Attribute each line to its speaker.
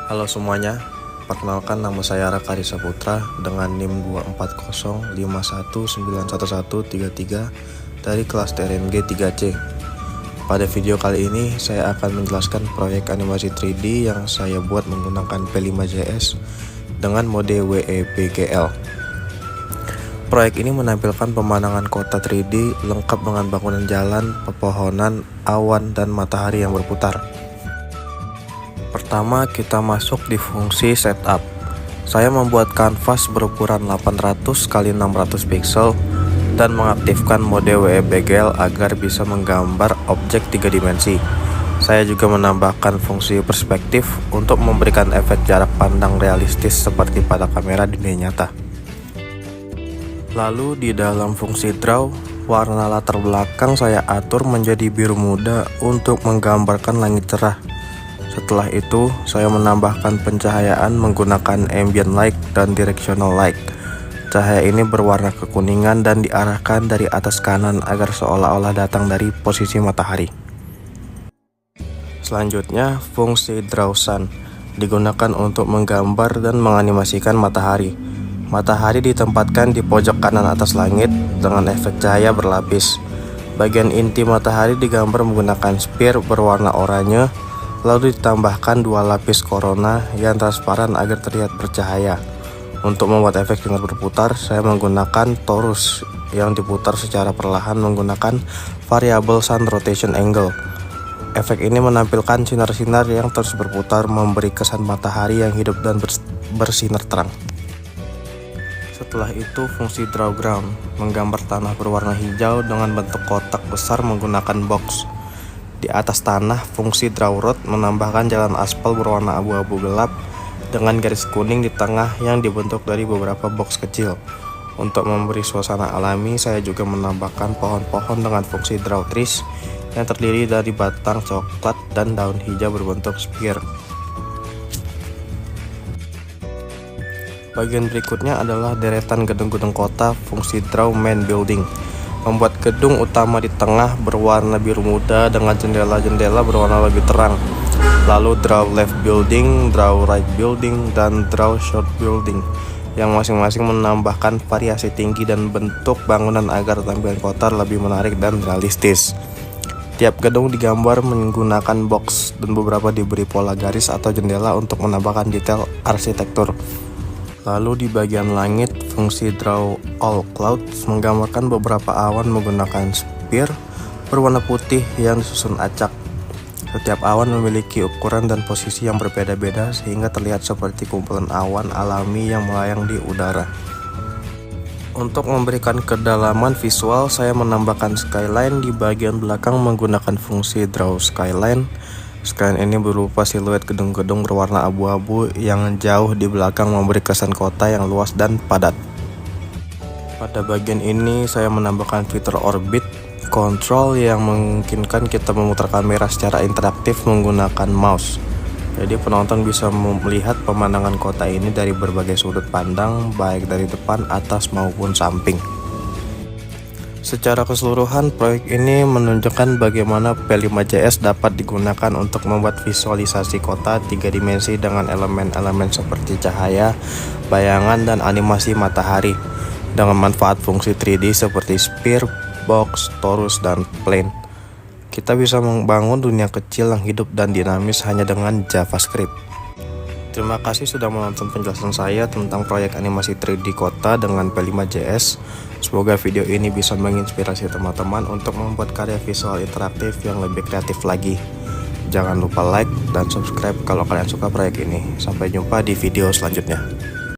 Speaker 1: Halo semuanya, perkenalkan nama saya Raka Risa Putra dengan NIM 24051911133 dari kelas TRMG 3C. Pada video kali ini saya akan menjelaskan proyek animasi 3D yang saya buat menggunakan P5JS dengan mode WEBGL. Proyek ini menampilkan pemandangan kota 3D lengkap dengan bangunan jalan, pepohonan, awan, dan matahari yang berputar. Pertama, kita masuk di fungsi setup. Saya membuat kanvas berukuran 800 x 600 pixel dan mengaktifkan mode WEBGL agar bisa menggambar objek 3 dimensi. Saya juga menambahkan fungsi perspektif untuk memberikan efek jarak pandang realistis seperti pada kamera dunia nyata. Lalu di dalam fungsi draw, warna latar belakang saya atur menjadi biru muda untuk menggambarkan langit cerah. Setelah itu, saya menambahkan pencahayaan menggunakan ambient light dan directional light. Cahaya ini berwarna kekuningan dan diarahkan dari atas kanan agar seolah-olah datang dari posisi matahari. Selanjutnya, fungsi draw sun digunakan untuk menggambar dan menganimasikan matahari. Matahari ditempatkan di pojok kanan atas langit dengan efek cahaya berlapis. Bagian inti matahari digambar menggunakan sphere berwarna oranye, lalu ditambahkan 2 lapis corona yang transparan agar terlihat bercahaya. Untuk membuat efek sinar berputar, saya menggunakan torus yang diputar secara perlahan menggunakan variabel sun rotation angle. Efek ini menampilkan sinar-sinar yang terus berputar, memberi kesan matahari yang hidup dan bersinar terang. Setelah itu, fungsi draw ground menggambar tanah berwarna hijau dengan bentuk kotak besar menggunakan box. Di atas tanah, fungsi draw road menambahkan jalan aspal berwarna abu-abu gelap dengan garis kuning di tengah yang dibentuk dari beberapa box kecil. Untuk memberi suasana alami, saya juga menambahkan pohon-pohon dengan fungsi draw trees yang terdiri dari batang coklat dan daun hijau berbentuk sphere. Bagian berikutnya adalah deretan gedung-gedung kota, fungsi draw main building. Membuat gedung utama di tengah berwarna biru muda dengan jendela-jendela berwarna lebih terang. Lalu draw left building, draw right building, dan draw short building yang masing-masing menambahkan variasi tinggi dan bentuk bangunan agar tampilan kota lebih menarik dan realistis. Tiap gedung digambar menggunakan box dan beberapa diberi pola garis atau jendela untuk menambahkan detail arsitektur. Lalu di bagian langit, fungsi draw all clouds menggambarkan beberapa awan menggunakan sphere berwarna putih yang disusun acak. Setiap awan memiliki ukuran dan posisi yang berbeda-beda sehingga terlihat seperti kumpulan awan alami yang melayang di udara. Untuk memberikan kedalaman visual, saya menambahkan skyline di bagian belakang menggunakan fungsi draw skyline. Skyline ini berupa siluet gedung-gedung berwarna abu-abu yang jauh di belakang memberi kesan kota yang luas dan padat. Pada bagian ini saya menambahkan fitur orbit control yang memungkinkan kita memutar kamera secara interaktif menggunakan mouse. Jadi penonton bisa melihat pemandangan kota ini dari berbagai sudut pandang, baik dari depan, atas maupun samping. Secara keseluruhan, proyek ini menunjukkan bagaimana P5JS dapat digunakan untuk membuat visualisasi kota 3 dimensi dengan elemen-elemen seperti cahaya, bayangan, dan animasi matahari dengan manfaat fungsi 3D seperti sphere, box, torus, dan plane. Kita bisa membangun dunia kecil yang hidup dan dinamis hanya dengan JavaScript. Terima kasih sudah menonton penjelasan saya tentang proyek animasi 3D kota dengan P5JS. Semoga video ini bisa menginspirasi teman-teman untuk membuat karya visual interaktif yang lebih kreatif lagi. Jangan lupa like dan subscribe kalau kalian suka proyek ini. Sampai jumpa di video selanjutnya.